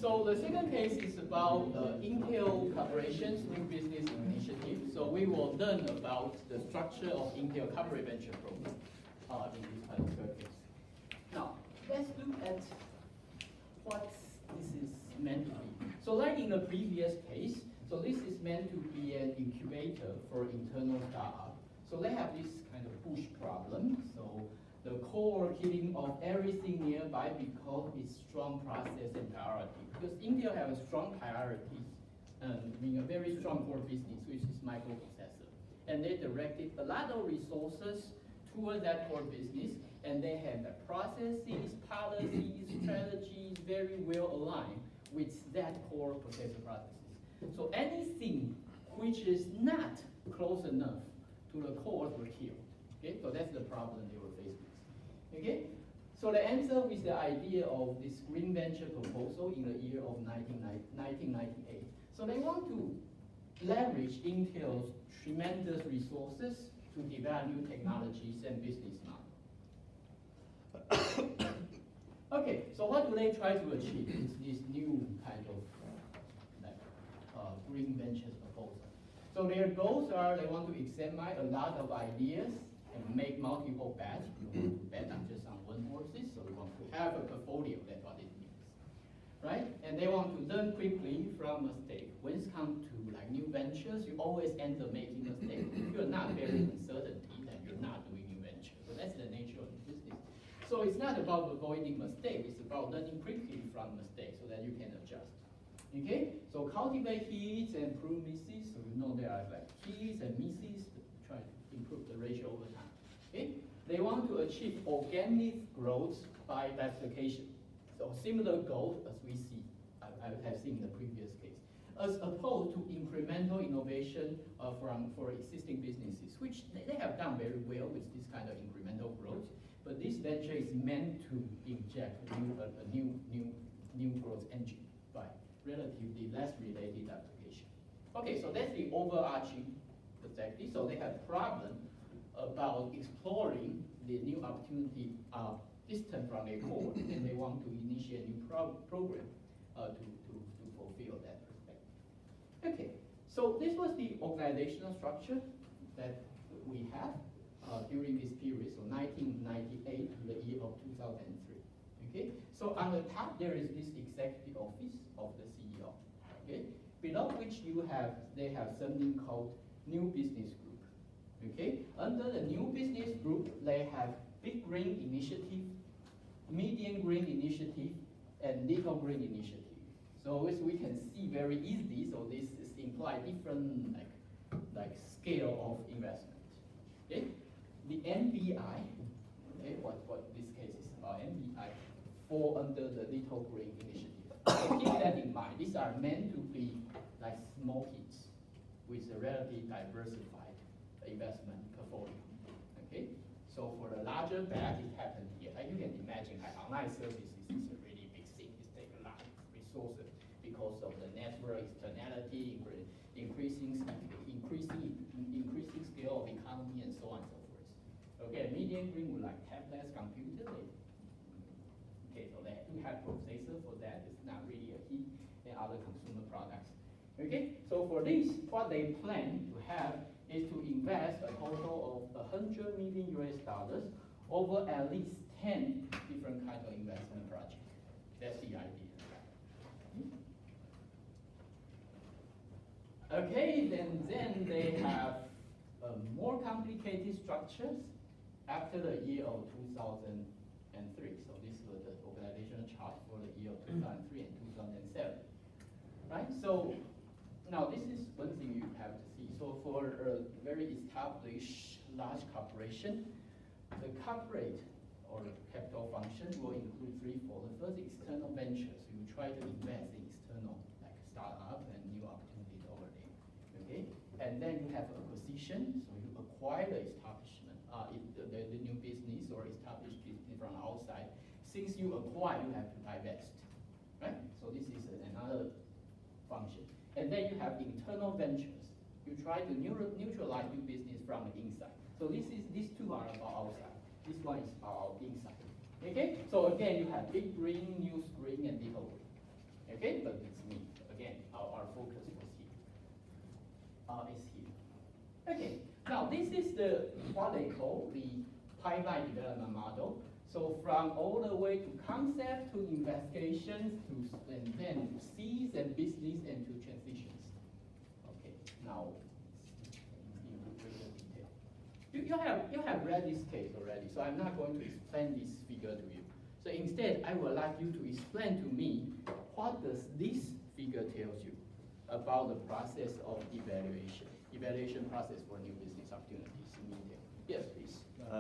So the second case is about Intel Corporation's new business initiative. So we will learn about the structure of Intel Corporate Venture Program in this particular case. Now, let's look at what this is meant to be. So like in the previous case, so this is meant to be an incubator for internal startup. So they have this kind of push problem. So the core killing of everything nearby because it's strong process and priority. Because Intel have a strong priorities, being a very strong core business, which is microprocessor. And they directed a lot of resources toward that core business, and they have the processes, policies, strategies very well aligned with that core processor processes. So anything which is not close enough to the core were killed. Okay, so that's the problem they were faced with. Okay, so the answer with the idea of this green venture proposal in the year of 1998. So they want to leverage Intel's tremendous resources to develop new technologies and business models. Okay, so what do they try to achieve with this new kind of green ventures proposal? So their goals are they want to examine a lot of ideas and make multiple bets. You want to bet on just on one horses, so we want to have a portfolio, that's what it means. Right? And they want to learn quickly from mistakes. When it comes to like new ventures, you always end up making mistakes. If you're not very uncertainty, then you're not doing new venture. So that's the nature of the business. So it's not about avoiding mistakes, it's about learning quickly from mistakes so that you can adjust. Okay? So cultivate hits and improve misses. So you know there are like hits and misses to try to improve the ratio over time. Okay? They want to achieve organic growth by diversification. So similar goal as we see, I have seen in the previous case, as opposed to incremental innovation for existing businesses, which they have done very well with this kind of incremental growth. But this venture is meant to inject a new growth engine by relatively less related application. Okay, so that's the overarching perspective. So they have problem about exploring the new opportunity distant from their core, and they want to initiate a new program to fulfill that perspective. Okay, so this was the organizational structure that we have during this period, so 1998 to the year of 2003. Okay, so on the top there is this executive office of the CEO. Okay, below which they have something called new business group. Okay, under the new business group they have big green initiative, medium green initiative, and little green initiative. So as we can see very easily, so this is imply different like scale of investment. Okay, the NBI, okay, what this case is about, NBI fall under the little green initiative. So keep that in mind. These are meant to be like small hits with a relatively diversified investment portfolio. Okay, so for the larger bet, it happened here. Like you can imagine, like online services is a really big thing. It takes a lot of resources because of the network externality, increasing scale of economy, and so on and so forth. Okay, medium green would like tablets, computer. Okay, so they do have processor for that. It's not really a hit in other consumer products. Okay, so for this, what they plan to have is to invest a total of $100 million over at least 10 different kinds of investment projects. That's the idea. Okay, then they have more complicated structures after the year of 2003. So this was the organizational chart for the year of 2003 and 2007. Right? So now this is one thing you have to see. So for a very established large corporation, the corporate or capital function will include threefold. The first, external ventures. You try to invest in external like startup and new opportunities over there. Okay, and then you have acquisition. So you acquire the establishment, the new business or established business from outside. Since you acquire, you have to divest. Right? So this is another function. And then you have internal ventures. You try to neutralize new business from the inside. So these two are about outside. This one is about inside. Okay? So again, you have big green, new green, and little green. Okay, but it's me. Again, our focus was here. It's here. Okay, now this is the what they call the pipeline development model. So from all the way to concept to investigations to and then to C's and business and to transitions. Okay, now in greater detail. You have read this case already, so I'm not going to explain this figure to you. So instead, I would like you to explain to me what does this figure tells you about the process of evaluation process for new business opportunities in India. Yes, please.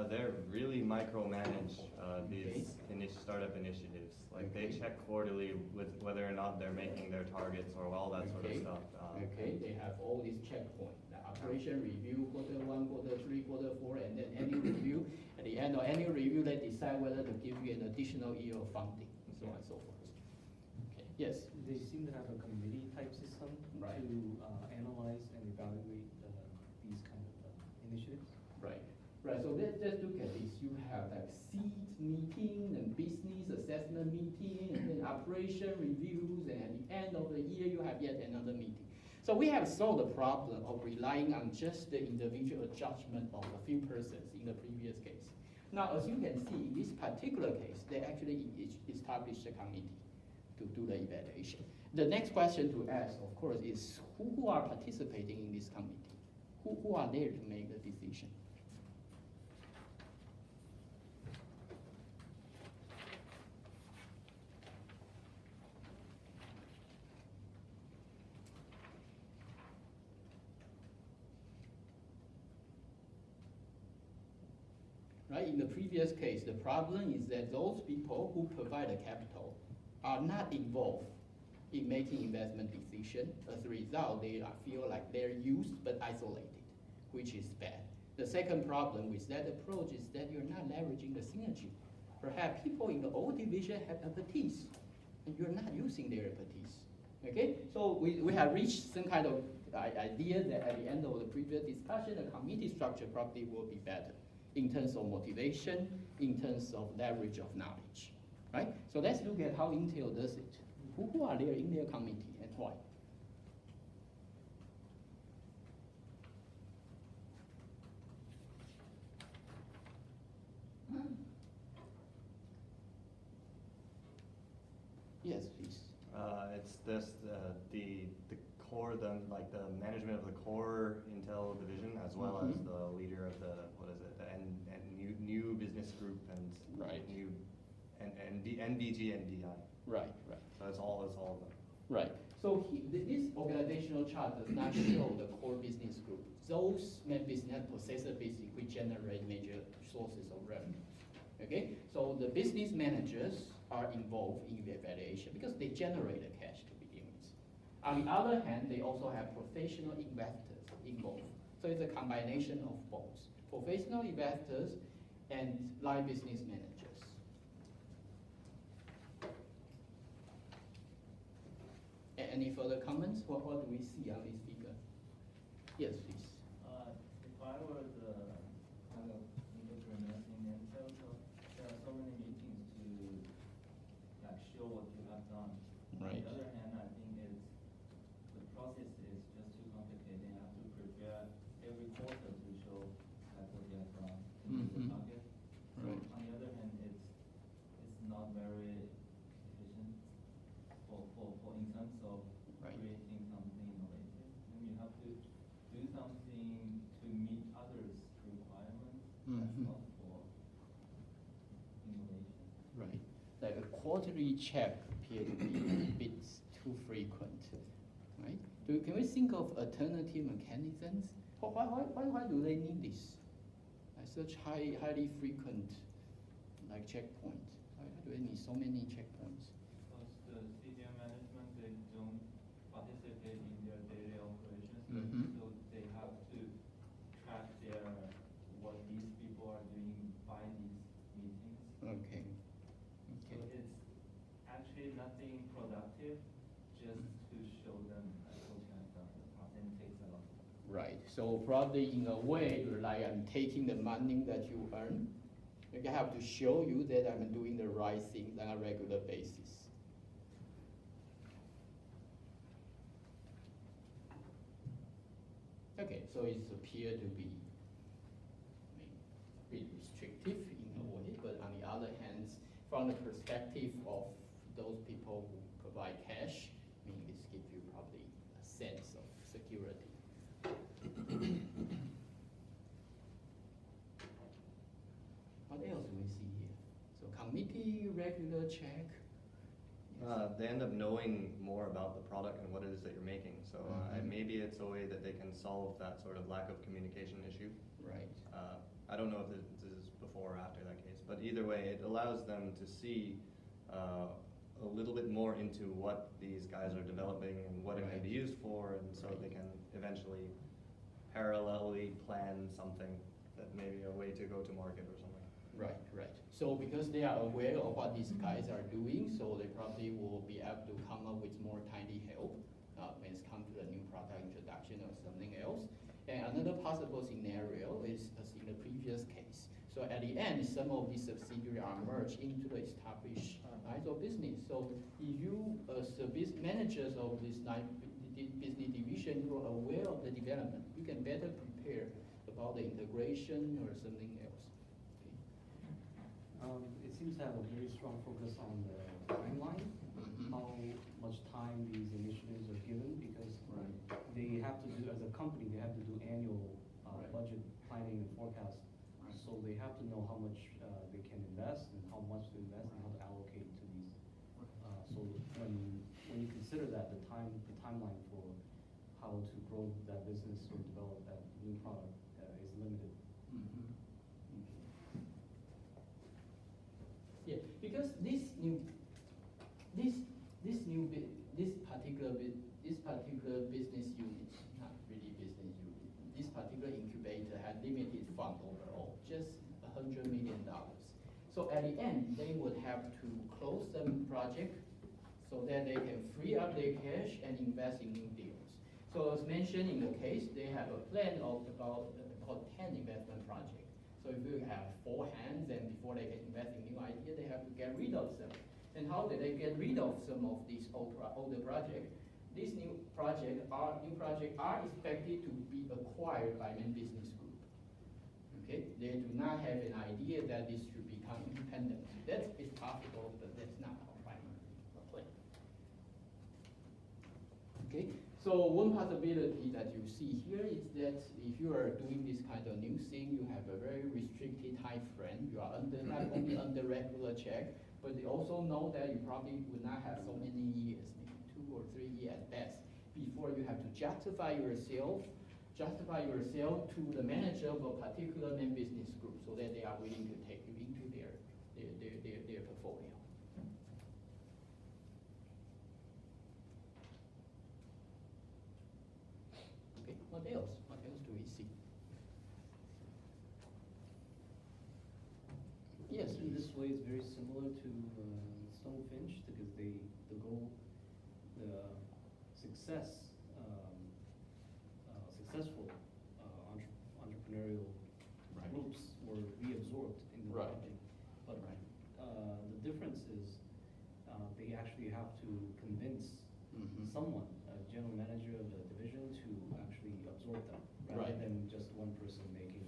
They're really micromanage these startup initiatives. Like they check quarterly with whether or not they're making their targets or all that sort of stuff. Okay, they have all these checkpoints. The operation review, quarter 1, quarter 3, quarter 4, and then annual review. At the end of annual review, they decide whether to give you an additional year of funding, and so on and so forth. Okay, yes? They seem to have a committee type system Right. to analyze and evaluate these kind of initiatives. Right. Right, so let's look at this. You have like seed meeting and business assessment meeting and then operation reviews, and at the end of the year you have yet another meeting. So we have solved the problem of relying on just the individual judgment of a few persons in the previous case. Now, as you can see, in this particular case, they actually established a committee to do the evaluation. The next question to ask, of course, is who are participating in this committee? Who are there to make the decision? Right? In the previous case, the problem is that those people who provide the capital are not involved in making investment decision. As a result, they feel like they're used but isolated, which is bad. The second problem with that approach is that you're not leveraging the synergy. Perhaps people in the old division have expertise, and you're not using their expertise. Okay, so we have reached some kind of idea that at the end of the previous discussion, the committee structure probably will be better in terms of motivation, in terms of leverage of knowledge, right? So let's look at how Intel does it. Who are there in their committee and why? Yes, please. It's this the core, the management of the core Intel division, as well as the leader of the the new business group and Right. new NBG and DI. Right. So it's all of them. Right. So this organizational chart does not show the core business group. Those main business processor business which generate major sources of revenue. Okay. So the business managers are involved in the evaluation because they generate the cash to begin with. On the other hand, they also have professional investors involved. So it's a combination of both professional investors and line business managers. Any further comments? What do we see on this figure? Yes, please. If I were the kind of entrepreneur in Intel, so there are so many meetings to like show what you have done. Right. On the other hand, I think the process is just too complicated. They have to prepare every quarter to show like what you have done to meet the target. So Right. on the other hand, it's not very efficient for in terms of Right. creating something innovative. And you have to do something to meet others' requirements. That's not for innovation. Right. Like a quarterly check appear to be a bit too frequent, right? Can we think of alternative mechanisms? Why do they need this? Like such highly frequent like checkpoint. Why do they need so many checkpoints? Because the CDM management, they don't participate in their daily operations, so they have to track what these people are doing by these meetings. Okay. So it's actually nothing productive, just to show them what you have done in the past, and it takes a lot. Right. So probably in a way, you're like I'm taking the money that you earn. I have to show you that I'm doing the right things on a regular basis. Okay, so it's appear to be, I mean, pretty restrictive in a way, but on the other hand, from the perspective of those people who provide cash, I mean, this gives you probably a sense of security. What else do we see here? So committee, regular check. They end up knowing more about the product and what it is that you're making. So Mhm. maybe it's a way that they can solve that sort of lack of communication issue. Right. I don't know if this is before or after that case, but either way, it allows them to see a little bit more into what these guys are developing and what it can be Right. used for, and so they can eventually parallelly plan something that may be a way to go to market or something. Right, right. So because they are aware of what these guys are doing, so they probably will be able to come up with more timely help when it comes to the new product introduction or something else. And another possible scenario is as in the previous case. So at the end, some of these subsidiaries are merged into the established lines of business. So if you, as the managers of this business division, you are aware of the development, you can better prepare about the integration or something else. It seems to have a very strong focus on the timeline, Mhm. how much time these initiatives are given, because Right. they have to do, as a company, they have to do annual Right. budget planning and forecast. Right. So they have to know how much they can invest and how much to invest and how to allocate to these. So when you consider that, the timeline for how to grow that business or develop that new product is limited. Mhm. Yeah, because this particular business unit, not really business unit, this particular incubator had limited fund overall, just $100 million. So at the end, they would have to close some project so that they can free up their cash and invest in new deals. So as mentioned in the case, they have a plan of about 10 investment projects. So if you have 4 hands, and before they can invest in new idea, they have to get rid of some. And how do they get rid of some of these older projects? These new projects are expected to be acquired by main business group. Okay, they do not have an idea that this should become independent. That is possible, but that's not our primary plan. Okay, so one possibility that you see here is that if you are doing this kind of new thing, you have a very restricted time frame. You are not only under regular check, but they also know that you probably would not have so many years, maybe 2 or 3 years at best, before you have to justify yourself to the manager of a particular main business group, so that they are willing to take you into their portfolio. Okay, what else? What else do we see? Yes, In this way, it's very similar to Stonefinch, because the successful entrepreneurial Right. groups were reabsorbed in the Right. company. But Right. the difference is they actually have to convince Mhm. someone, a general manager of the division, to actually absorb them, rather Right. than just one person making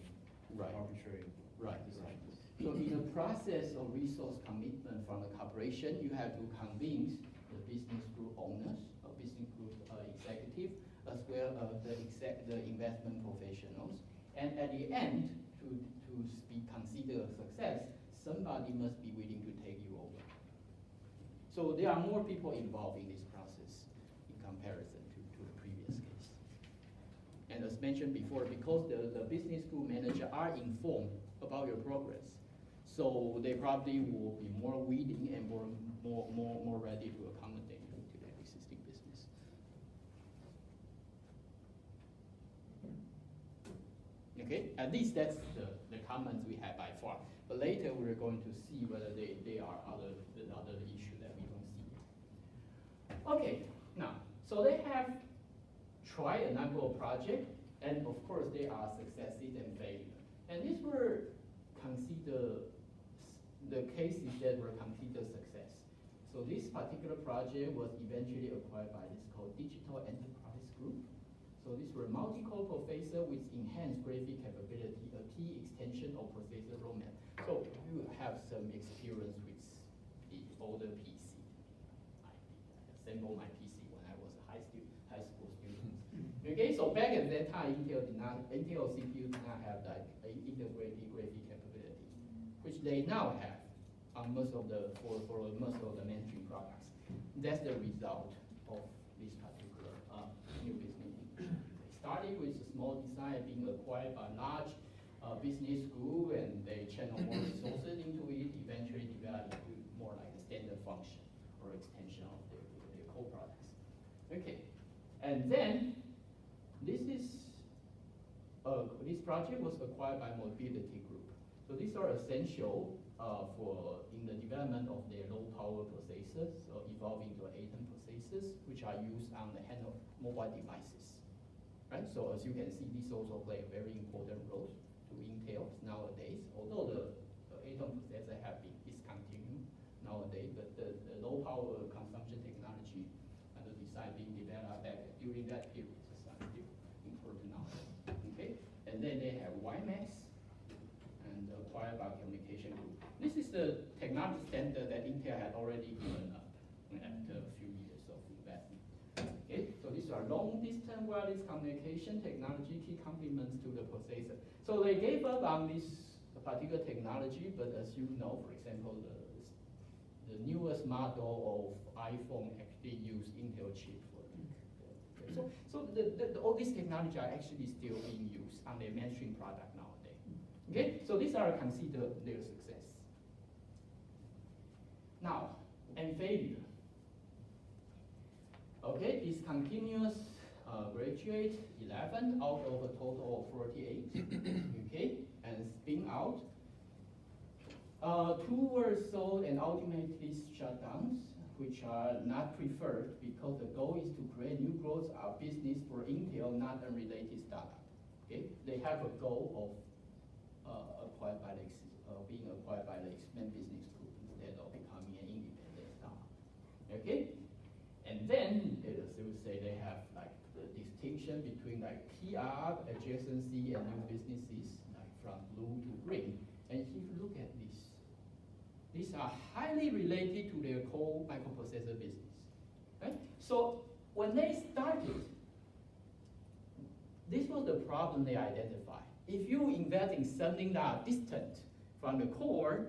Right. arbitrary Right. decisions. So in the process of resource commitment from the corporation, you have to convince the business group owners, or business group executive, as well as the investment professionals. And at the end, to be considered a success, somebody must be willing to take you over. So there are more people involved in this process in comparison to the previous case. And as mentioned before, because the business group manager are informed about your progress, so they probably will be more willing and more ready to accommodate you to their existing business. Okay, at least that's the comments we have by far. But later we're going to see whether they are other issue that we don't see. Okay, now, so they have tried a number of projects, and of course there are successes and failures. And these were considered the cases that were considered success. So this particular project was eventually acquired by this called Digital Enterprise Group. So these were multi-core processor with enhanced graphic capability, a key extension of processor roadmap. So you have some experience with the older PC. I assembled my PC when I was a high school student. Okay, so back at that time, Intel CPU did not have like integrated graphic capability, which they now have on most of the for most of the mainstream products. That's the result of this particular new business. They started with a small design being acquired by large business group, and they channel more resources into it, eventually developed into more like a standard function or extension of their core products. Okay, and then this project was acquired by Mobility Group. So these are essential for in the development of their low power processors, so evolving to Atom processors, which are used on the handheld mobile devices. Right? So as you can see, these also play a very important role to Intel nowadays. Although the Atom processor have been discontinued nowadays, but the low power consumption technology and the design being developed back during that period is still important nowadays. Okay, and then they have WiMAX and acquired by Communication Group. This is the technology standard that Intel had already given up after a few years of investment. Okay, so these are long-distance wireless communication technology, key complements to the processor. So they gave up on this particular technology, but as you know, for example, the newest model of iPhone actually use Intel chip for it. So all these technology are actually still being used on their mainstream product nowadays. Okay, so these are considered their success. Now, and failure. Okay, discontinuous graduate 11 out of a total of 48. Okay, and spin out. 2 were sold and ultimately shut down, which are not preferred because the goal is to create new growth of business for Intel, not unrelated startup. Okay, they have a goal of being acquired by the X-Men business group instead of becoming an independent startup. Okay, and then as they would say, they have like the distinction between like PR, adjacency, and new businesses, like from blue to green. And if you look at this, these are highly related to their core microprocessor business. Right? So when they started, this was the problem they identified. If you invest in something that are distant from the core,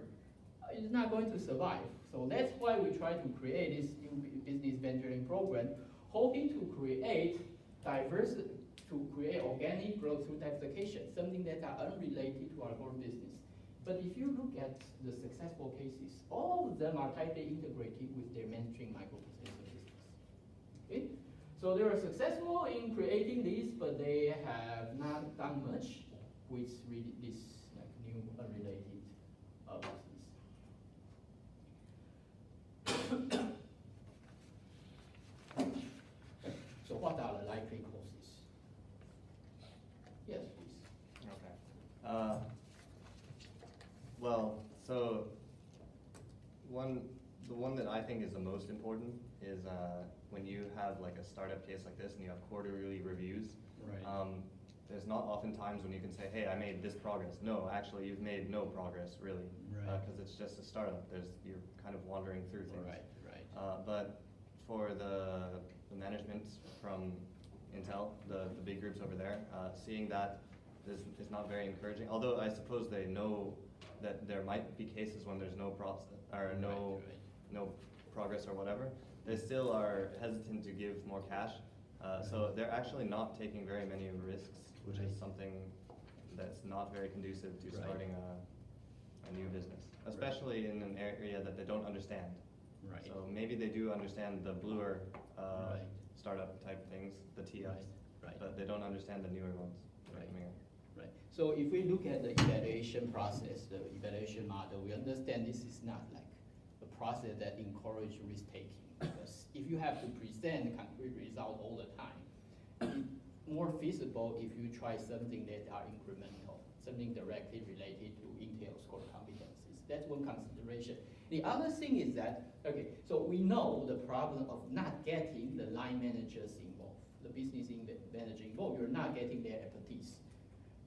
it's not going to survive. So that's why we try to create this new business venturing program, hoping to create diversity, to create organic growth through diversification, something that are unrelated to our core business. But if you look at the successful cases, all of them are tightly integrated with their mainstream microprocessor business. Okay? So they are successful in creating these, but they have not done much with really this like new unrelated business. So what are the likely causes? Yes, please. Okay. Well, so the one that I think is the most important is when you have like a startup case like this and you have quarterly reviews. Right. There's not often times when you can say, hey, I made this progress. No, actually, you've made no progress, really. Right. Because it's just a startup. You're kind of wandering through things. Right, right. But for the management from Intel, the big groups over there, seeing that is not very encouraging. Although I suppose they know that there might be cases when there's no process or no progress or whatever. They still are hesitant to give more cash. So they're actually not taking very many risks, which is something that's not very conducive to starting a new business, especially in an area that they don't understand. Right. So maybe they do understand the bluer startup type things, the TFs, but they don't understand the newer ones. Right. So if we look at the evaluation process, the evaluation model, we understand this is not like a process that encourages risk-taking. Because if you have to present concrete result all the time, it's more feasible if you try something that are incremental, something directly related to Intel's core competencies. That's one consideration. The other thing is that, okay, so we know the problem of not getting the line managers involved. the business manager involved, you're not getting their expertise.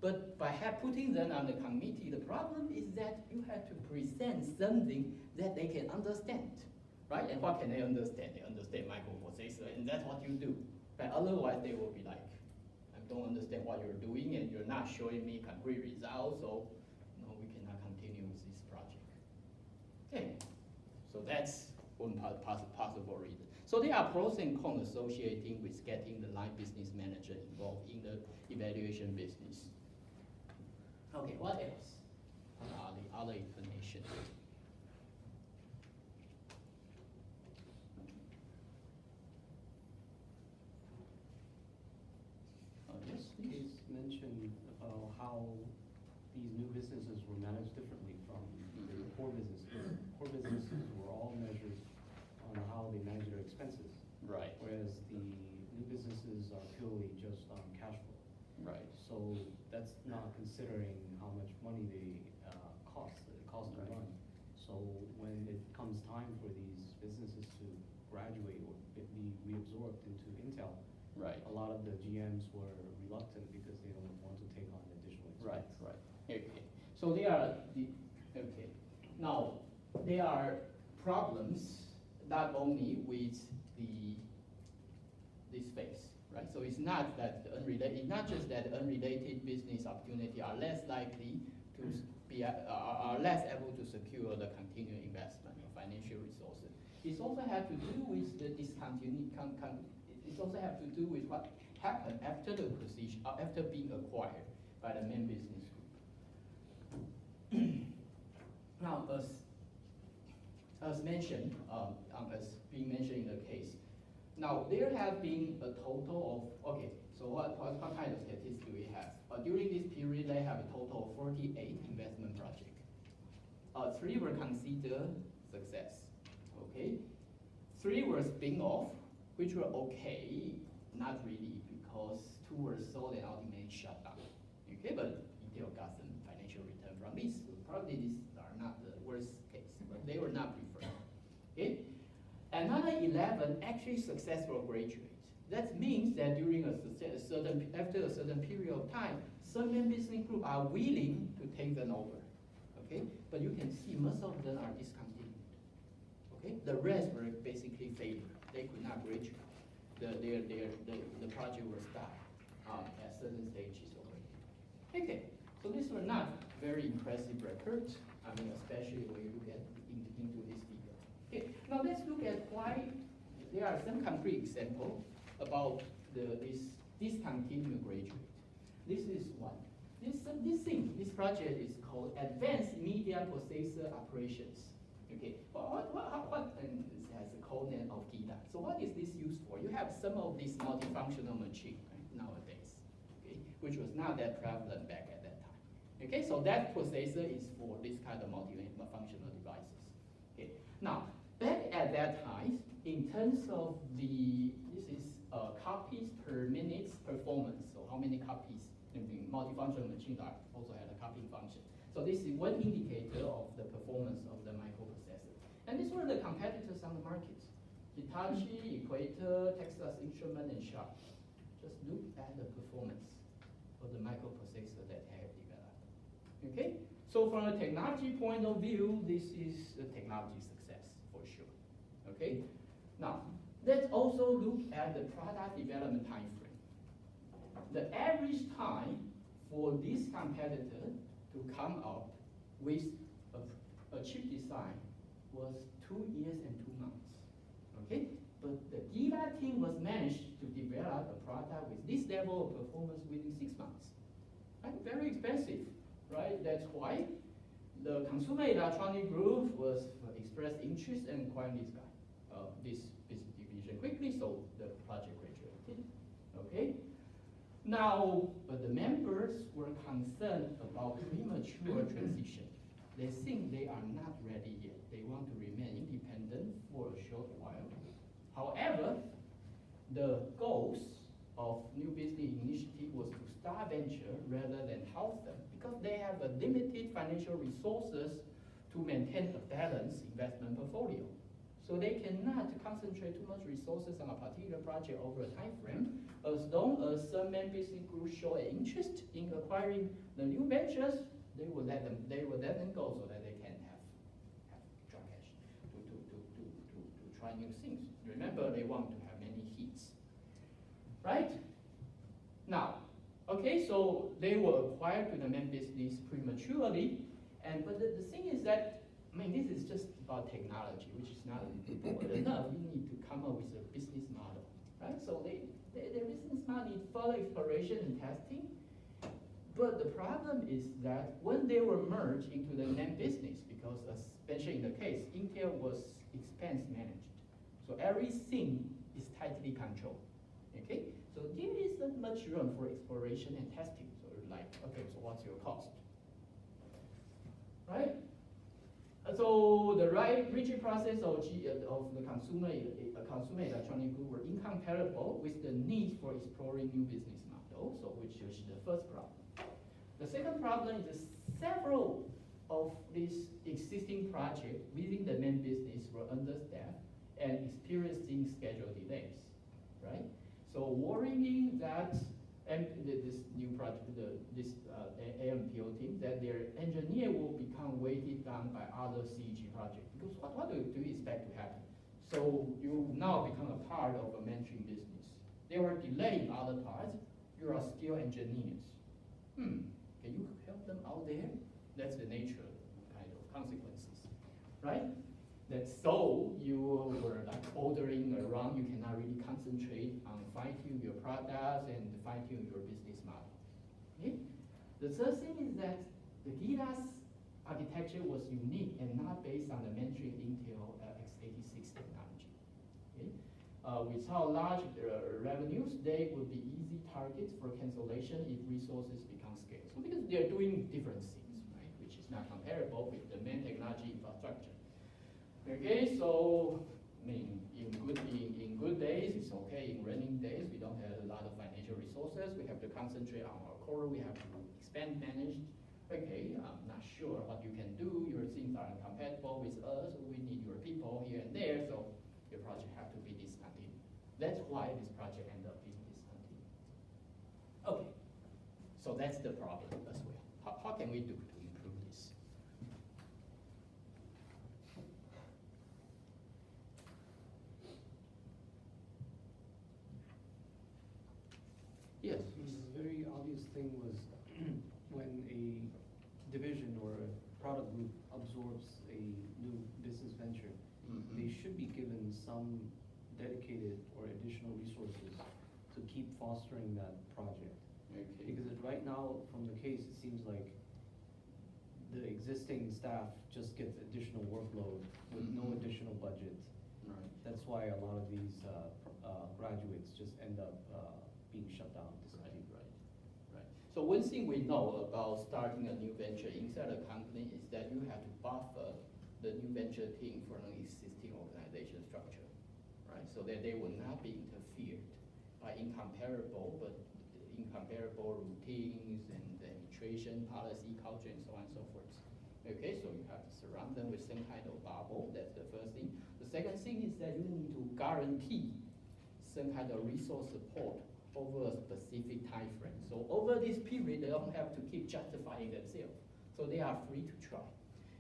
But by putting them on the committee, the problem is that you have to present something that they can understand, right? And what can they understand? They understand microprocessor, and that's what you do. But otherwise, they will be like, I don't understand what you're doing, and you're not showing me concrete results, so no, we cannot continue with this project. Okay, so that's one possible reason. So there are pros and cons associating with getting the line business manager involved in the evaluation business. Okay, what else? What are the other explanations? Yes, please. It's mentioned about how these new businesses were managed differently from the core businesses. Core businesses were all measured on how they manage their expenses, Right, whereas the new businesses are purely just on cash flow. right. So that's not considering how much money they cost to Right. run. So when it comes time for these businesses to graduate or be reabsorbed into Intel, Right. a lot of the GMs were reluctant because they don't want to take on additional Right, expense. right. Okay. So there are okay. Now there are problems not only with this phase, right? So it's not that the unrelated, not just that unrelated business opportunity are less likely to be are less able to secure the continuing investment in financial resources. It's also have to do with the discontinued. It's also have to do with what happened after the acquisition, after being acquired by the main business group. Now, as mentioned, as being mentioned in the case, now there have been a total of, okay, so what kind of statistics do we have? During this period, they have a total of 48 investment projects. 3 were considered success, okay? 3 were spin-off, which were okay, not really, because 2 were sold and ultimately shut down. Okay, but Intel got some financial return from this. So probably these are not the worst case, but they were not preferred. Okay, another 11 actually successful graduates. That means that during after a certain period of time, some main business group are willing to take them over. Okay, but you can see most of them are discontinued. Okay, the rest were basically failure. They could not graduate. The project was stopped at certain stages already. Okay, so these were not very impressive records. I mean, especially when you look at into this figure. Okay, now let's look at why there are some concrete examples about this discontinued graduate. This is one. This project is called Advanced Media Processor Operations. Okay, and it has a code name of GIDA. So what is this used for? You have some of these multifunctional machine nowadays, okay, which was not that prevalent back at that time. Okay, so that processor is for this kind of multifunctional devices. Okay, now back at that time, in terms of this is copies per minute performance. So how many copies? Multifunctional machines also have a copying function. So this is one indicator of the performance of the microprocessor. And these were the competitors on the market. Hitachi, Equator, Texas Instruments, and Sharp. Just look at the performance of the microprocessor that they have developed. Okay? So from a technology point of view, this is a technology success for sure. Okay? Now, let's also look at the product development time frame. The average time for this competitor to come up with a chip design was 2 years and 2 months. Okay? But the GIDA team was managed to develop a product with this level of performance within 6 months. Right? Very expensive, right? That's why the consumer electronic group was expressed interest in acquiring this guy, this business division quickly, so the project graduated. Okay? Now, but the members were concerned about premature transition. They think they are not ready yet. They want to remain independent for a short while. However, the goals of New Business Initiative was to start venture rather than help them because they have a limited financial resources to maintain a balanced investment portfolio. So they cannot concentrate too much resources on a particular project over a time frame. As long as some main business groups show an interest in acquiring the new ventures, they will let them go so that they can have dry cash to try new things. Remember, they want to have many hits, right? Now, okay, so they were acquired to the main business prematurely, but the thing is that, I mean, this is just about technology, which is not important enough. You need to come up with a business model, right? So their business model needs further exploration and testing. But the problem is that when they were merged into the main business, because especially in the case, Intel was expense managed. So everything is tightly controlled, okay? So there isn't much room for exploration and testing. So like, okay, so what's your cost, right? So the rigid process of the consumer electronic group were incompatible with the need for exploring new business models, so which is the first problem. The second problem is that several of these existing projects within the main business were understaffed and experiencing schedule delays, right? So worrying that this new project, this AMPO team, that their engineer will become weighted down by other CG projects. Because what do you expect to happen? So you now become a part of a mainstream business. They were delayed in other parts. You are still engineers. Can you help them out there? That's the nature kind of consequences, right? That so you were like ordering around, you cannot really concentrate on fine-tune your products and fine-tune your business model. Okay? The third thing is that the GILA's architecture was unique and not based on the mainstream Intel x86 technology. Okay? Without large revenues, they would be easy targets for cancellation if resources become scarce. So because they're doing different things, right? Which is not comparable with the main technology infrastructure. Okay, so I mean, in good days, it's okay. In raining days, we don't have a lot of financial resources. We have to concentrate on our core. We have to expand managed. Okay, I'm not sure what you can do. Your things are incompatible with us. We need your people here and there. So your project have to be discontinued. That's why this project ended up being discontinued. Okay, so that's the problem as well. How can we do to improve this? Yes. The very obvious thing was when a division or a product group absorbs a new business venture, they should be given some dedicated or additional resources to keep fostering that project. Okay. Because right now, from the case, it seems like the existing staff just gets additional workload with no additional budget. Right. That's why a lot of these graduates just end up being shut down. Right. So one thing we know about starting a new venture inside a company is that you have to buffer the new venture team from an existing organization structure, right? So that they will not be interfered by incomparable routines and administration, policy, culture, and so on and so forth. Okay, so you have to surround them with some kind of bubble. That's the first thing. The second thing is that you need to guarantee some kind of resource support over a specific time frame. So over this period, they don't have to keep justifying themselves. So they are free to try.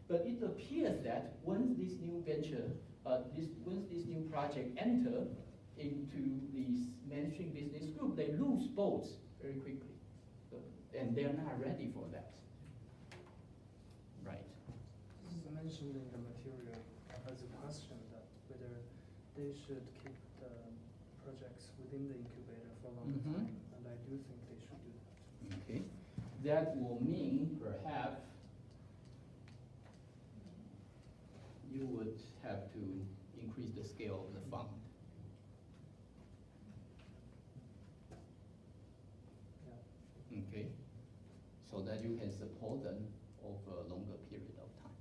But it appears that once this new venture, once this new project enter into this mainstream business group, they lose both very quickly. And they're not ready for that. Right. This is mentioned in the material as a question that whether they should keep the projects within the incubator for a longer time, and I do think they should do that. Okay. That will mean perhaps you would have to increase the scale of the fund. Yeah. Okay. So that you can support them over a longer period of time.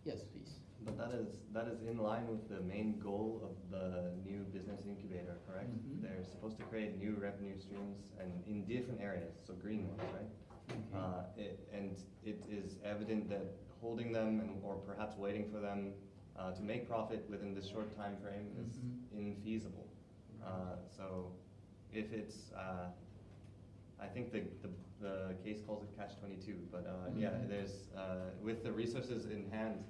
Yes, please. But that is in line with the main goal of the new business incubator, correct? They're supposed to create new revenue streams and in different areas, so green ones, right? Okay. And it is evident that holding them or perhaps waiting for them to make profit within this short time frame is infeasible. So if it's, I think the case calls it catch-22, but yeah, there's, with the resources in hand,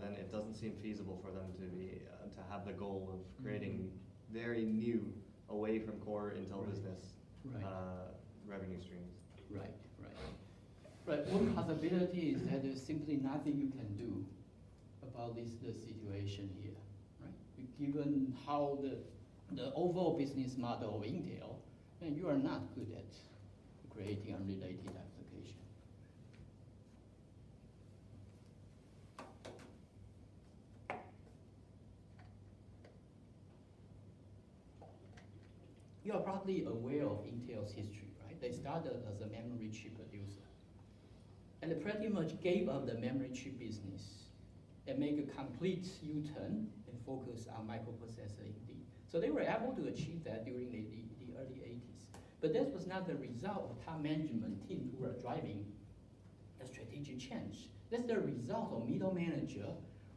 then it doesn't seem feasible for them to be, to have the goal of creating very new, away from core Intel business revenue streams. Right. One possibility is that there's simply nothing you can do about the situation here, right? Given how the overall business model of Intel, and you are not good at creating unrelated application. You are probably aware of Intel's history, right? They started as a memory chip producer. And they pretty much gave up the memory chip business and make a complete U-turn and focus on microprocessor indeed. So they were able to achieve that during the early 80s. But that was not the result of top management team who were driving a strategic change. That's the result of middle manager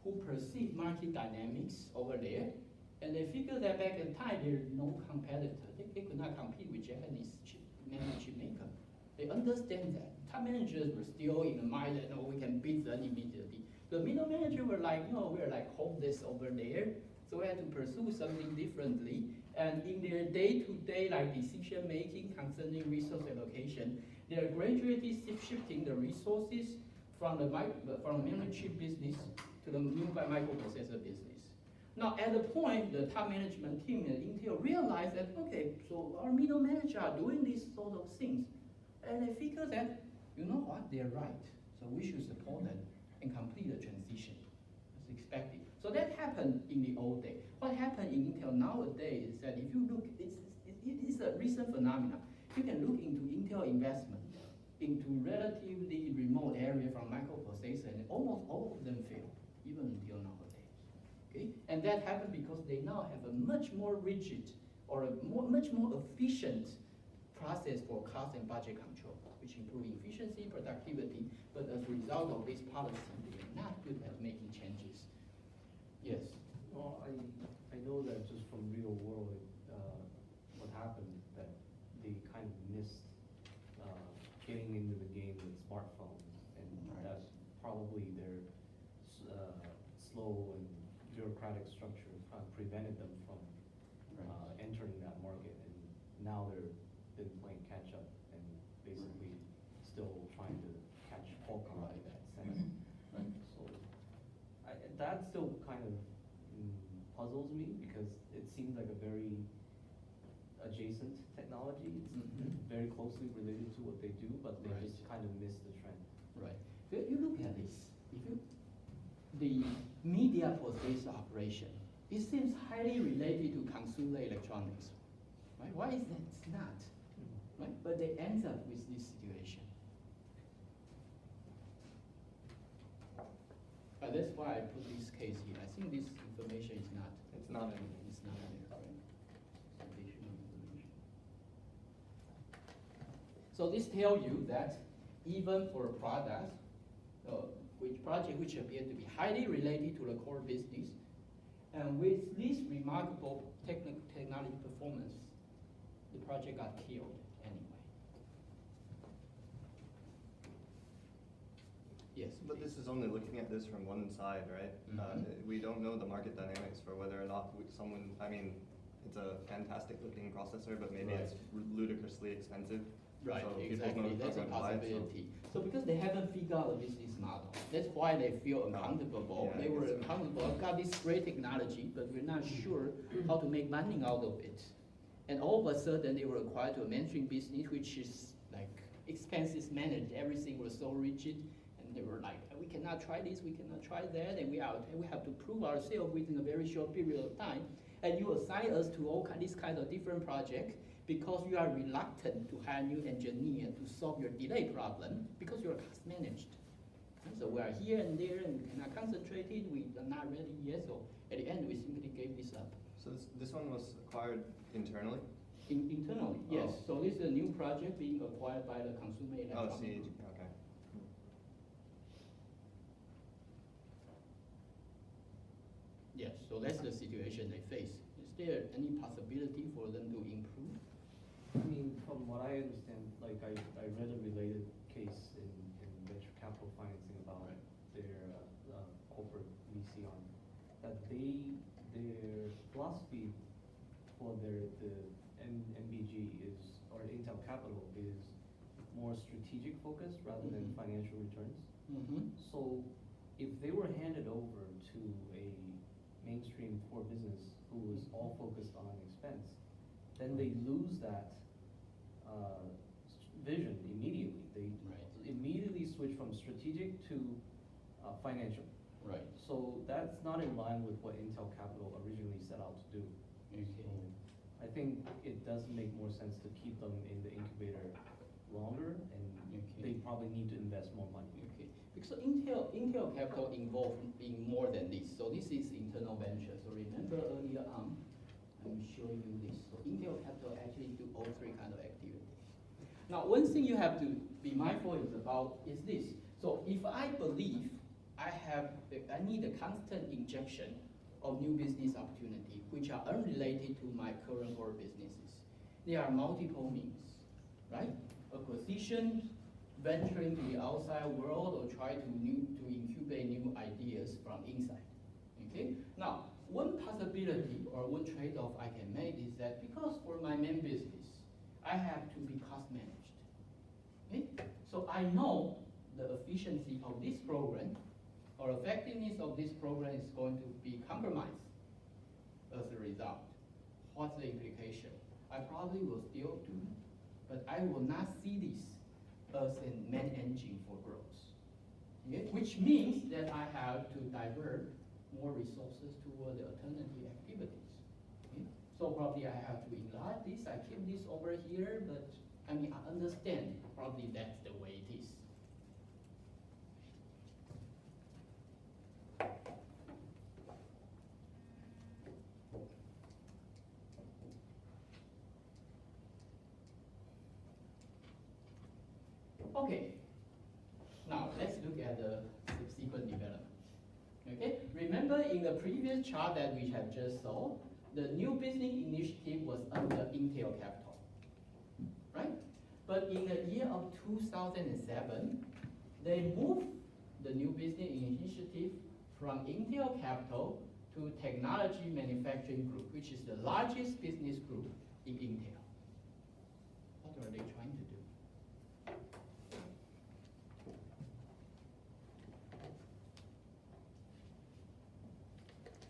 who perceived market dynamics over there, and they figured that back in time there's no competitor. They could not compete with Japanese memory chip maker. They understand that. Top managers were still in the mind that, we can beat them immediately. The middle manager were like, we're like hopeless over there, so we had to pursue something differently. And in their day-to-day decision making concerning resource allocation, they are gradually shifting the resources from the memory chip business to the new microprocessor business. Now, at the point, the top management team at Intel realized that, okay, so our middle manager are doing these sort of things. And they figure that, you know what, they're right. So we should support them and complete the transition as expected. So that happened in the old day. What happened in Intel nowadays is that if you look, it is a recent phenomenon. You can look into Intel investment into relatively remote area from microprocessor, and almost all of them fail, even until nowadays. Okay? And that happened because they now have a much more rigid or much more efficient process for cost and budget control, which improve efficiency, productivity, but as a result of this policy, they are not good at making changes. Yes? Well, I know that just from real world, what happened, that they kind of missed getting into the game with smartphones, and that's probably their slow and bureaucratic structure prevented them from entering that market, and now they're been playing catch up and basically still trying to catch Qualcomm in that sense. So that still kind of puzzles me, because it seems like a very adjacent technology. It's very closely related to what they do, but they just kind of miss the trend. Right. If you look at this, the media processor operation, it seems highly related to consumer electronics. Right? Why is that? It's not. Right? But they end up with this situation. But that's why I put this case here. I think this information is not. It's not in. It's not there, right? Additional information. So this tells you that even for a product, which appear to be highly related to the core business, and with this remarkable technology performance, the project got killed anyway. Yes. But this is only looking at this from one side, right? We don't know the market dynamics for whether or not it's a fantastic looking processor, but maybe it's ludicrously expensive. Right, so exactly. That's a possibility. So because they haven't figured out a business model, that's why they feel uncomfortable. Yeah, they were uncomfortable. I've got this great technology, but we're not sure how to make money out of it. And all of a sudden, they were acquired to a mainstream business, which is like expenses managed. Everything was so rigid, and they were like, we cannot try this, we cannot try that, and we have to prove ourselves within a very short period of time. And you assign us to all these kind of different projects because you are reluctant to hire new engineer to solve your delay problem because you're cost managed. And so we are here and there and we cannot concentrate it, we are not ready yet, so at the end we simply gave this up. So this one was acquired internally? Internally, yes. So this is a new project being acquired by the consumer electronics group. Okay. Hmm. Yes, so that's the situation they face. Is there any possibility for them to improve? I mean, from what I understand, like I read a related case in venture capital financing about Right. their corporate VC arm, that their philosophy for the MBG is, or Intel Capital is more strategic focused rather than Mhm. financial returns. Mm-hmm. So if they were handed over to a mainstream core business who was all focused on expense, then they lose that vision immediately. They Right. immediately switch from strategic to financial. Right. So that's not in line with what Intel Capital originally set out to do. Okay. So I think it does make more sense to keep them in the incubator longer, and Okay. they probably need to invest more money. Okay, because Intel Capital involved in more than this. So this is internal venture. So remember earlier on, I'm showing you this. So Intel Capital actually do all three kind of activities. Now, one thing you have to be mindful is this. So if I believe I need a constant injection of new business opportunity, which are unrelated to my current core businesses, there are multiple means, right? Acquisition, venturing to the outside world, or try to incubate new ideas from inside. Okay. Now, one possibility or one trade-off I can make is that because for my main business, I have to be cost managed. Okay. So I know the efficiency of this program or effectiveness of this program is going to be compromised as a result. What's the implication? I probably will still do, but I will not see this as a main engine for growth. Okay? Which means that I have to divert more resources toward the alternative activities. Okay? So probably I have to enlarge this, I keep this over here, but I mean, I understand probably that's the way it is. Okay, now let's look at the subsequent development. Okay, remember in the previous chart that we have just saw, the new business initiative was under Intel Capital, right? But in the year of 2007, they moved the new business initiative from Intel Capital to Technology Manufacturing Group, which is the largest business group in Intel. What are they trying to do?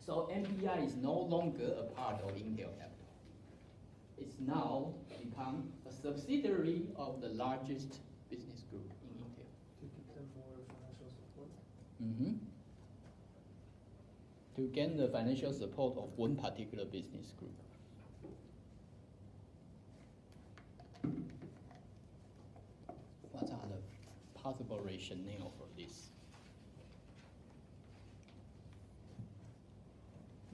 So MBI is no longer a part of Intel Capital. It's now become a subsidiary of the largest business group in Intel. To give them more financial support. Mm-hmm. To gain the financial support of one particular business group. What are the possible rationale for this?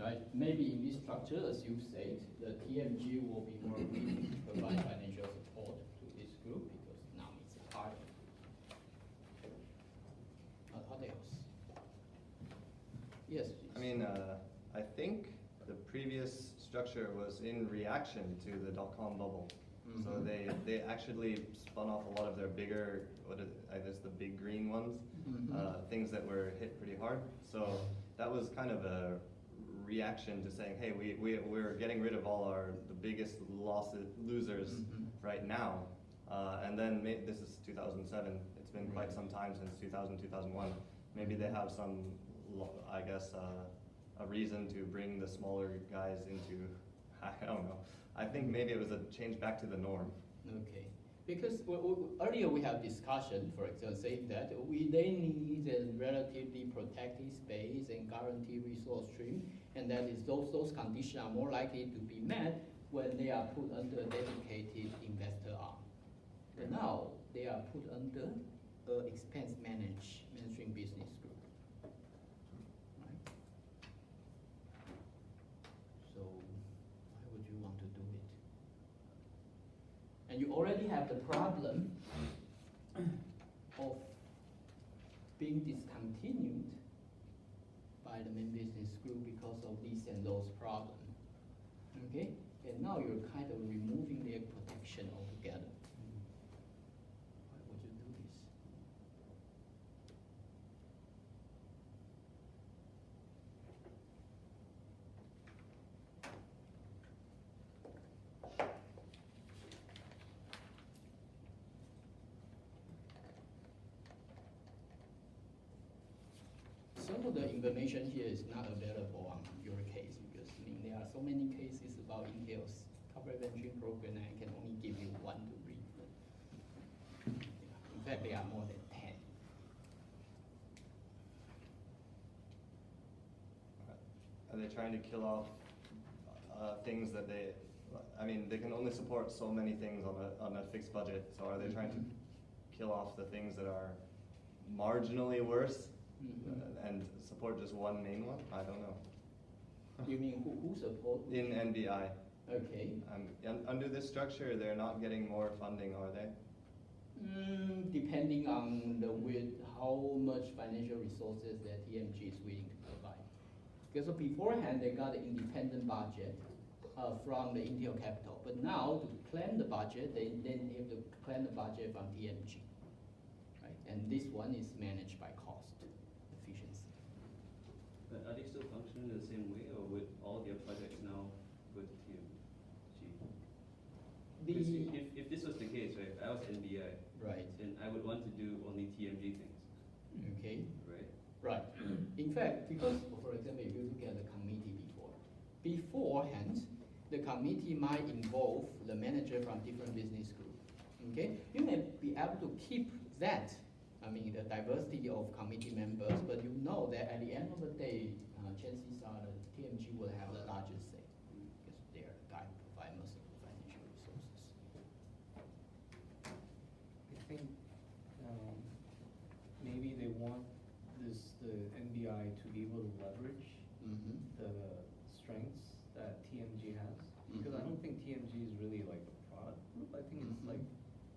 Right, maybe in this structure, as you said, the TMG will be more willing to provide financial support to this group because now it's a part of it. What else? Yes, please. I mean, I think the previous structure was in reaction to the dot-com bubble. So Mhm. they actually spun off a lot of their bigger, I guess the big green ones, things that were hit pretty hard. So that was kind of a reaction to saying, hey, we're getting rid of all the biggest losers right now. And then this is 2007. It's been quite some time since 2000, 2001. Maybe they have some, I guess, a reason to bring the smaller guys into, I don't know. I think maybe it was a change back to the norm. Okay, because earlier we have discussion, for example, saying that they need a relatively protected space and guaranteed resource stream, and that is those conditions are more likely to be met when they are put under a dedicated investor arm. But now they are put under expense managing business group. Right? So why would you want to do it? And you already have the problem of being discontinued by inside the main business group because of this and those problems. Okay? And now you're kind of removing their protection altogether. Why would you do this? Some of the information here is not available on your case because I mean, there are so many cases about Intel's corporate venturing program and I can only give you one to read. Yeah. In fact, there are more than 10. Are they trying to kill off things that they, I mean, they can only support so many things on a fixed budget, so are they trying to kill off the things that are marginally worse and support just one main one? I don't know. You mean who support? In NBI. Okay. Under this structure, they're not getting more funding, are they? Depending on how much financial resources that TMG is willing to provide. Because beforehand, they got an independent budget from the Intel Capital. But now, to claim the budget, they then have to claim the budget from TMG. Right? And this one is managed by cost efficiency. But are they still functioning the same way, or would all their projects now go to TMG? Because if this was the case, right, I was NBI, Right. then I would want to do only TMG things, Okay. right? Right. In fact, because, for example, if you look at the committee beforehand, the committee might involve the manager from different business groups. Okay? You may be able to keep that, I mean, the diversity of committee members, but you know that at the end of the day, chances are the TMG will have the largest say because they are the guy who provide most of the financial resources. I think maybe they want the NBI to be able to leverage the strengths that TMG has. Because I don't think TMG is really like a product group. I think it's like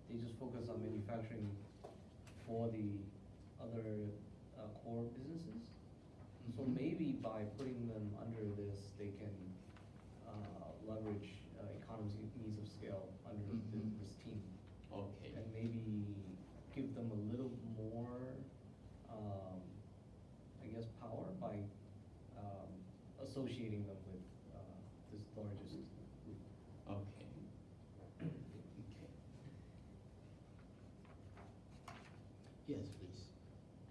they just focus on manufacturing for the other core businesses. So maybe by putting them under this, they can leverage economies of scale under this team. Okay. And maybe give them a little more, I guess, power by associating them with this largest group. Okay. Okay. Yes, please.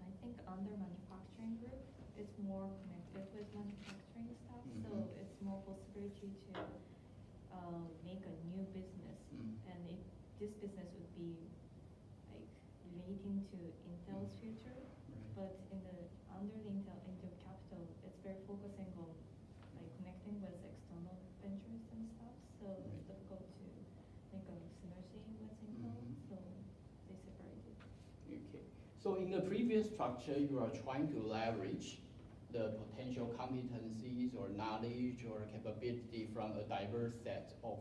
I think under manufacturing group, it's more connected with manufacturing stuff, so it's more possibility to make a new business, and this business would be like relating to Intel's future, but under the Intel Capital, it's very focusing on like connecting with external ventures and stuff, so it's difficult to make a synergy with Intel, so they separated. Okay. So in the previous structure, you are trying to leverage the potential competencies or knowledge or capability from a diverse set of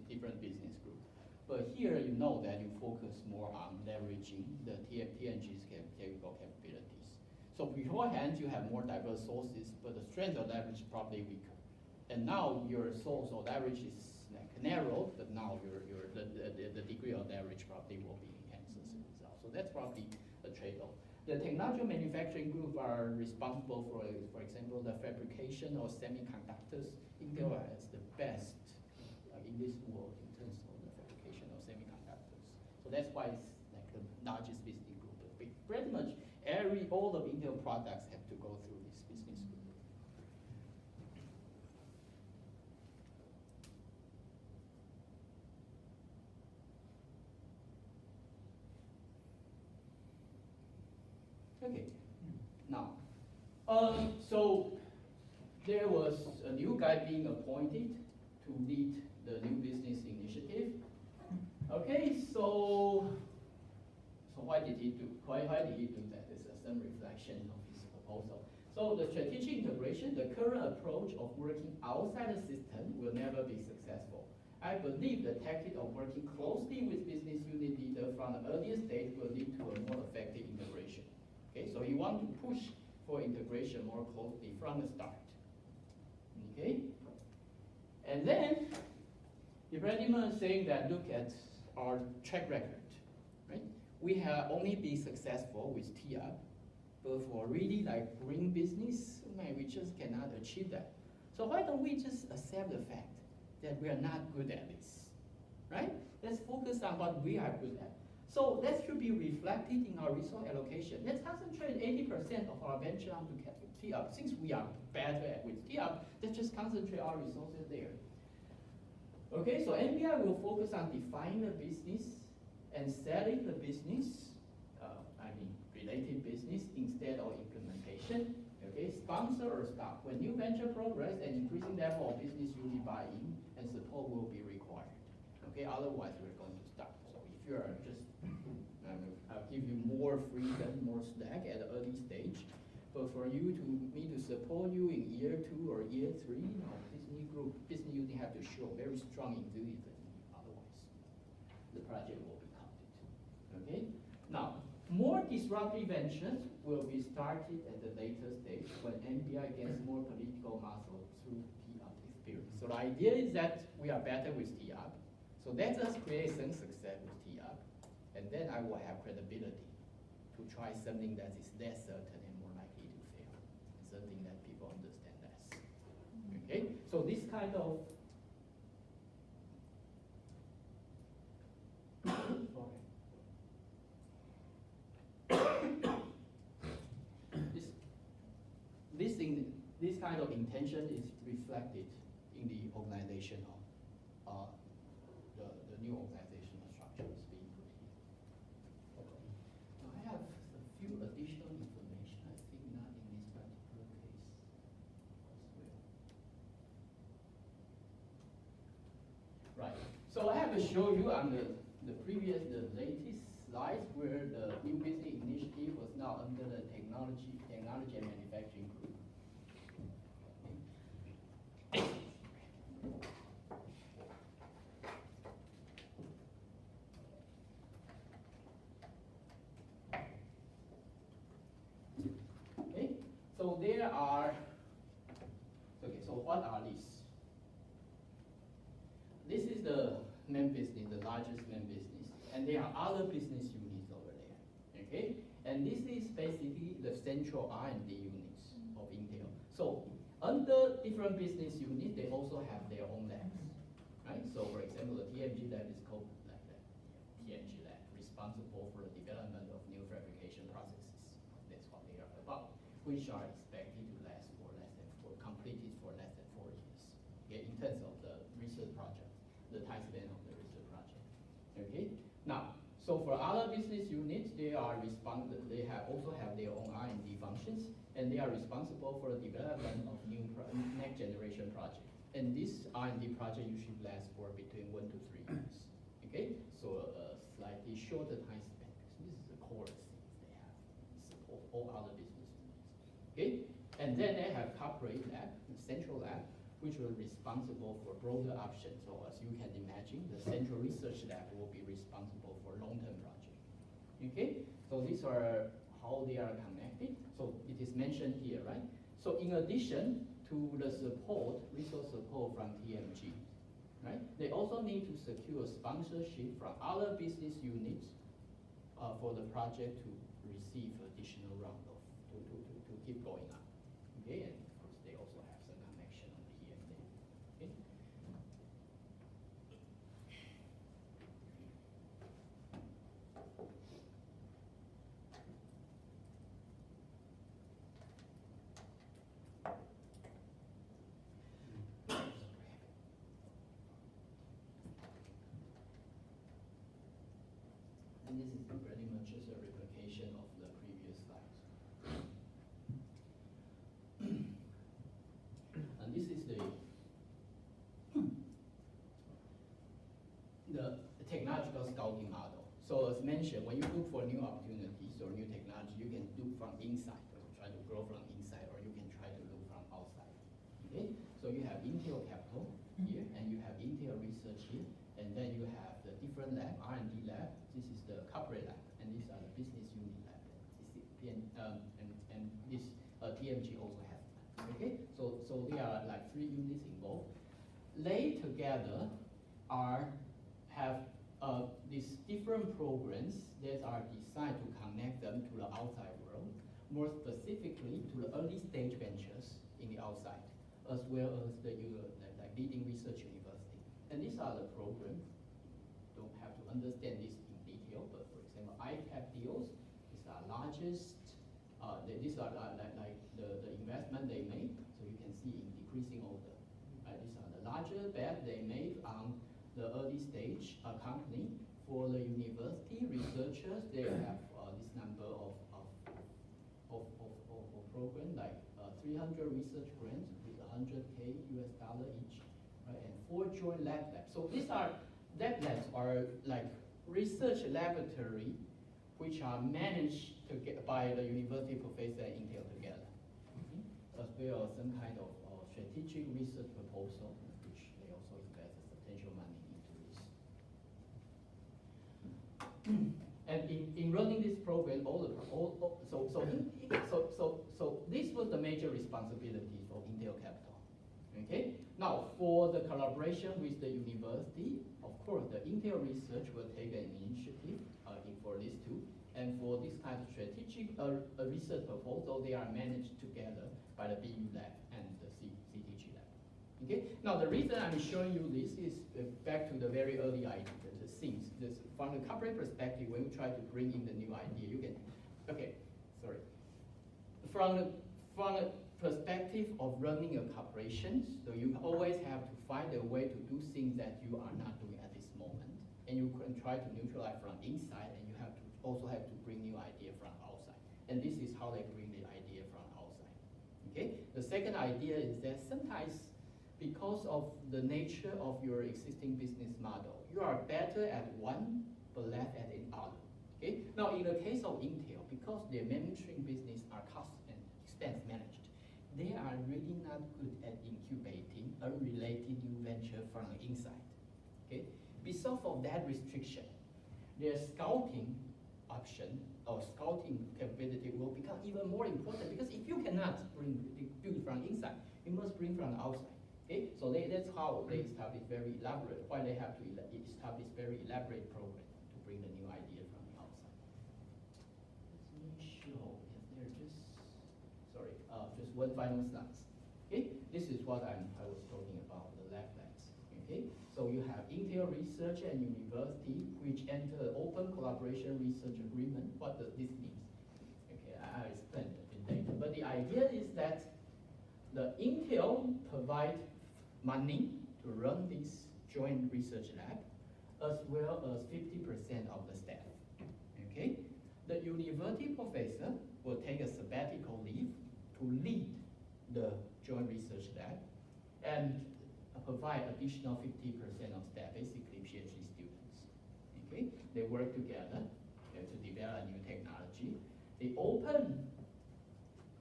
different business groups. But here you know that you focus more on leveraging the TNG's technical capabilities. So beforehand, you have more diverse sources, but the strength of leverage is probably weaker. And now your source of leverage is like narrow, but now the degree of leverage probably will be enhanced as a result. So that's probably a trade-off. The technology manufacturing group are responsible for example, the fabrication of semiconductors. Intel has the best in this world in terms of the fabrication of semiconductors. So that's why it's like the largest business group. But pretty much all of Intel products have to go through this business group. Okay, now, so there was a new guy being appointed to lead the new business initiative. Okay, so why did he do? Why did he do that? It's some reflection of his proposal. So the strategic integration, the current approach of working outside the system will never be successful. I believe the tactic of working closely with business unit leader from the earliest stage will lead to a more effective integration. Okay, so he wants to push for integration more closely from the start. Okay? And then, the paradigm is saying that look at our track record, right? We have only been successful with TUP, but for really like green business, man, we just cannot achieve that. So why don't we just accept the fact that we are not good at this, right? Let's focus on what we are good at. So that should be reflected in our resource allocation. Let's concentrate 80% of our venture onto TUP. Since we are better at with TUP, let's just concentrate our resources there. Okay, so NBI will focus on defining the business and selling the business, related business instead of implementation. Okay, sponsor or stop. When new venture progress and increasing level of business unit buy-in and support will be required. Okay, otherwise we're going to stop. So if you are just, I'll give you more freedom, more slack at the early stage. But for me to support you in year 2 or year 3, business unit have to show very strong enthusiasm. Otherwise, the project will be counted. Okay. Now, more disruptive ventures will be started at the later stage when NBI gets more political muscle through TUP experience. So the idea is that we are better with TUP. So let us create some success with TUP, and then I will have credibility to try something that is less certain and more likely to fail, and something that people understand less. Okay, so this kind of this kind of intention is reflected in the organization of the new organizational structures being put here. Okay. Now I have a few additional information. I think not in this particular case as well. Right. So I have to show you on the latest slides where the new business initiative was now under the technology and manufacturing group. Okay, so there are, okay, so what are these? This is the main business, the largest main business, and there are other business units over there, okay? And this is basically the central R&D units of Intel. So under different business units, they also have their own labs, right? So for example, the TMG lab is called like that, TMG lab, responsible for the development of new fabrication processes. That's what they are about, which are expected to last for completed for less than 4 years. Okay, in terms of the research project, the time span of the research project. Okay, now, so for other business units, they also have their own R&D functions, and they are responsible for the development of new next generation project. And this R&D project usually lasts for between 1 to 3 years. Okay, so a slightly shorter time span. This is the core things they have. Support all other business units. Okay, and then they have corporate lab, the central lab, which were responsible for broader options. So as you can imagine, the central research lab will be responsible for long-term project. Okay, so these are how they are connected. So it is mentioned here, right? So in addition to the support, resource support from TMG, right? They also need to secure sponsorship from other business units for the project to receive additional round of, to keep going up. Okay, and of course they also have some connection over here and there. Okay. And this is pretty much just a replication of the previous slides. And this is the technological scouting model. So as mentioned, when you look for new opportunities or new technology, you can look from inside, or try to grow from inside, or you can try to look from outside. Okay? So you have Intel Capital here, and you have Intel Research here, and then you have the different lab, R&D lab. This is the corporate lab, and these are the business unit lab. And this TMG also has that. Okay, so there are like 3 units involved. They together have these different programs that are designed to connect them to the outside world, more specifically to the early stage ventures in the outside, as well as the like leading research university. And these are the programs. Don't have to understand this in detail, but for example, ICAP deals is our largest. These are like the investment they made, so you can see in decreasing order. These are the larger bet they made on the early stage company. For the university researchers, they have this number of program, like 300 research grants with $100K each, right? And 4 joint labs. So these are labs are like research laboratory which are managed by the university professor and Intel together, as well as some kind of strategic research proposal, which they also invest substantial money into this. And in running this program, so this was the major responsibility for Intel Capital. Okay. Now for the collaboration with the university, of course, the Intel research will take an initiative for these two, and for this kind of strategic research proposal, they are managed together by the BU lab and the CTG lab. Okay. Now the reason I'm showing you this is back to the very early idea. Things. From the corporate perspective, when we try to bring in the new idea, you can, okay, sorry. From the perspective of running a corporation, so you always have to find a way to do things that you are not doing at this moment, and you can try to neutralize from inside, and you also have to bring new idea from outside. And this is how they bring the idea from outside. Okay. The second idea is that sometimes, because of the nature of your existing business model, you are better at one but less at another. Okay? Now, in the case of Intel, because their mainstream business are cost and expense managed, they are really not good at incubating unrelated new venture from the inside. Okay? Because of that restriction, their scouting option or scouting capability will become even more important, because if you cannot build from inside, you must bring from the outside. Okay, so that's how they establish very elaborate, why they have to establish very elaborate program to bring the new idea from the outside. Let me show, just one final slide. Okay, this is what I was talking about, the labs. Okay, so you have Intel Research and University, which enter open collaboration research agreement. What does this mean? Okay, I explained it in later, but the idea is that the Intel provide money to run this joint research lab, as well as 50% of the staff. Okay, the university professor will take a sabbatical leave to lead the joint research lab and provide additional 50% of staff, basically PhD students. Okay, they work together to develop new technology. The open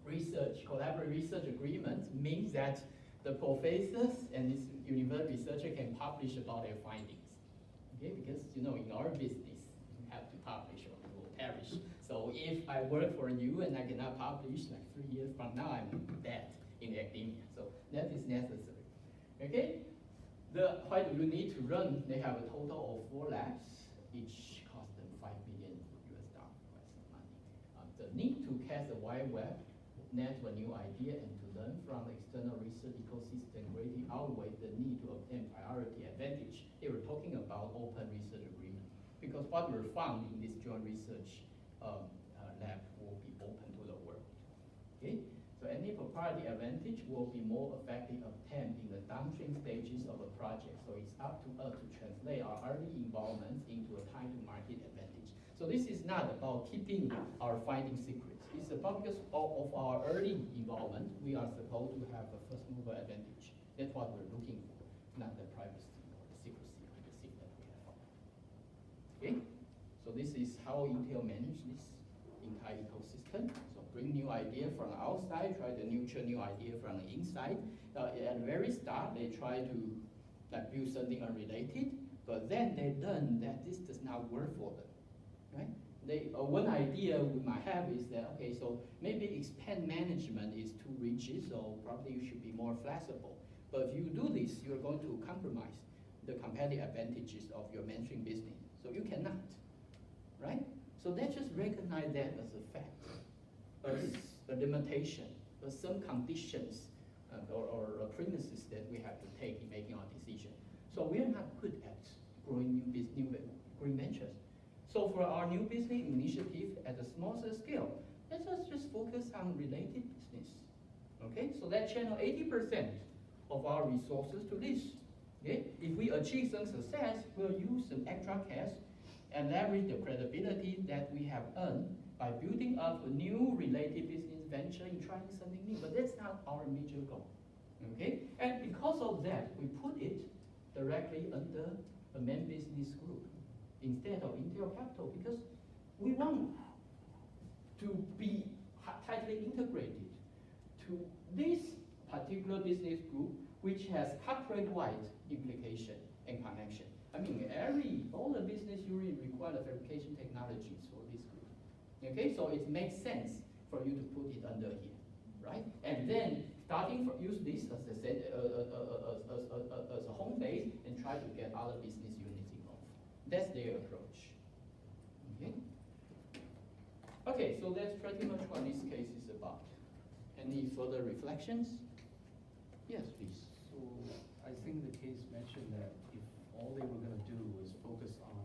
research, collaborative research agreement means that the professors and this university researcher can publish about their findings. Okay, because in our business, you have to publish or you will perish. So if I work for you and I cannot publish, like 3 years from now, I'm dead in academia. So that is necessary. Okay, why do you need to run? They have a total of 4 labs, each cost them $5 million, quite some money. The need to cast a wide web net for a new idea and to learn from the external research ecosystem greatly outweigh the need to obtain priority advantage. They were talking about open research agreement, because what we found in this joint research lab will be open to the world. Okay, so any proprietary advantage will be more effectively obtained in the downstream stages of a project. So it's up to us to translate our early involvement into a time to market advantage. So this is not about keeping our finding secrets. It's about, because of our early involvement, we are supposed to have a first mover advantage. That's what we're looking for, not the privacy or the secrecy of the thing that we have. Okay, so this is how Intel managed this entire ecosystem. So bring new idea from the outside, try to nurture new idea from the inside. At the very start, they try to build something unrelated, but then they learn that this does not work for them. Right? one idea we might have is that, okay, so maybe expand management is too rigid, so probably you should be more flexible. But if you do this, you're going to compromise the competitive advantages of your mainstream business. So you cannot, right? So let's just recognize that as a fact, as a limitation, as some conditions or premises that we have to take in making our decision. So we are not good at growing new green ventures. So for our new business initiative at a smaller scale, let us just focus on related business. Okay, so let's channel 80% of our resources to this. Okay, if we achieve some success, we'll use some extra cash and leverage the credibility that we have earned by building up a new related business venture and trying something new. But that's not our major goal. Okay, and because of that, we put it directly under a main business group instead of Intel Capital, because we want to be tightly integrated to this particular business group, which has corporate-wide implication and connection. I mean, all the business unit require the verification technologies for this group. Okay, so it makes sense for you to put it under here, right? And then use this as a home base and try to get other business units involved. That's their approach. Okay. Okay, so that's pretty much what this case is about. Any further reflections? Yes, please. So I think the case mentioned that if all they were going to do was focus on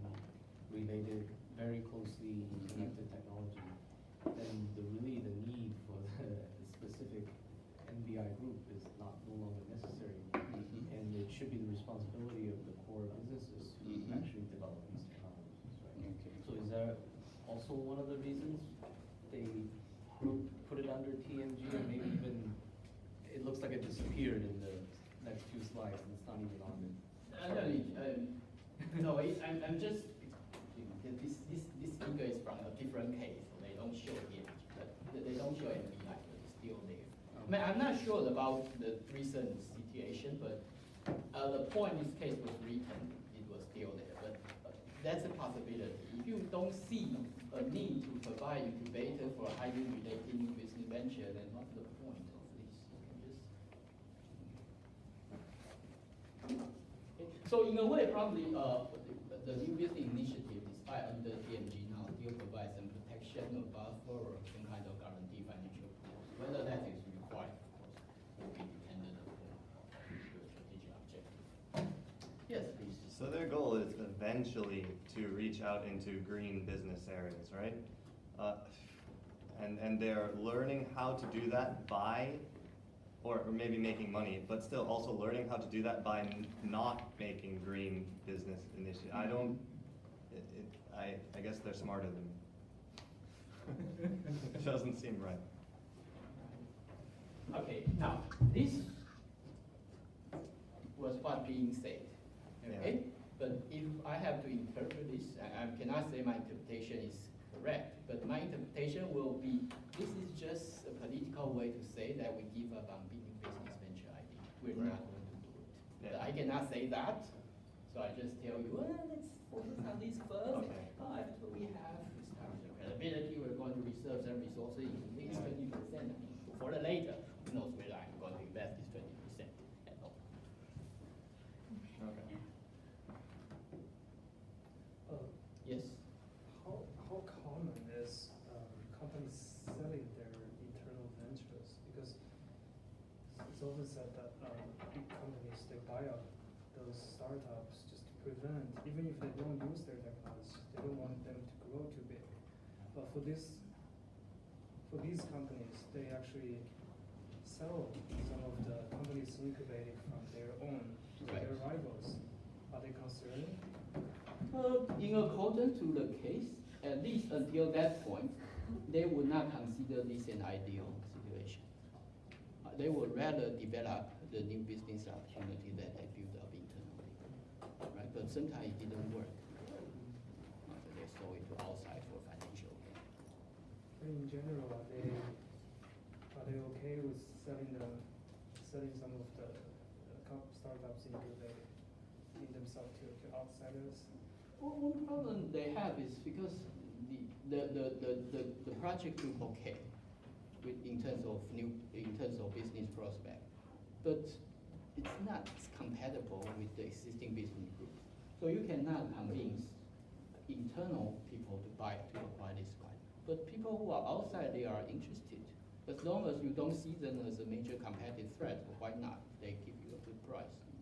related, very closely connected technology, then the need for the specific NBI group is no longer necessary. And it should be the responsibility of the core businesses to actually develop these technologies, right? Okay. So is that also one of the reasons they put it under TMG, or maybe even it looks like it disappeared in the next few slides and it's not even on it? No, I'm just, this figure is from a different case, so they don't show it, but they don't show NBI, but it's still there. I mean, I'm not sure about the recent situation, but the point this case was written, it was still there, but that's a possibility. If you don't see a need to provide incubator for a highly related new business venture, then what's the point of this? You can just. So in a way, probably the new business initiative, despite under TMG now, still provides some protection or buffer or some kind of guarantee financial tools. Whether that is required, of course, will be dependent upon your strategic objective. Yes, please. So their goal is eventually to reach out into green business areas, right? And they're learning how to do that by, or maybe making money, but still also learning how to do that by not making green business initiatives. I guess they're smarter than me. It doesn't seem right. Okay, now, this was what being said, okay? Yeah. But if I have to interpret this, I cannot say my interpretation is correct, but my interpretation will be, this is just a political way to say that we give up on business venture idea. We're Right. not going to do it. Yeah. But I cannot say that, so I just tell you, well, let's focus on this first. Okay. After we have established the credibility, we're going to reserve some resources in this 20%. For the later, who knows whether I'm going to invest this 20% at all. Okay. Yes. How common is companies selling their internal ventures? Because it's often said that big companies, they buy up those startups just to prevent, even if they don't use their technology, they don't want them to grow too big. But for these companies, they actually sell some of the companies incubated from their own to Right. their rivals. Are they concerned? In accordance to the case, at least until that point, they would not consider this an ideal situation. They would rather develop the new business opportunity that they built up internally, right? But sometimes it didn't work. So they sold it to outside for financial gain. But in general, are they okay with selling some of the startups in themselves to outsiders? One problem they have is because the project look okay in terms of business prospect, but it's not compatible with the existing business group. So you cannot convince internal people to acquire this one. But people who are outside, they are interested. As long as you don't see them as a major competitive threat, why not? They give you a good price, and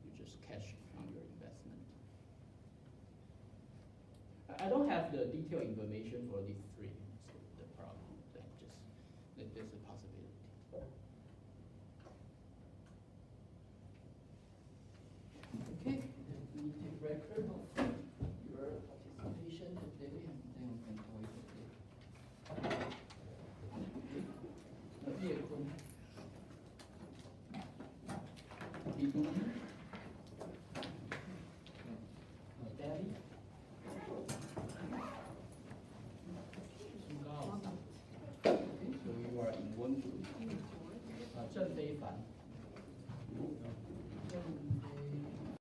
you just cash on your investment. I don't have the detailed information for these three. So the problem that there's a possibility. Okay, let me take record of your participation today, and then we can call it okay. Daddy? Okay, so you are in one group. 郑非凡。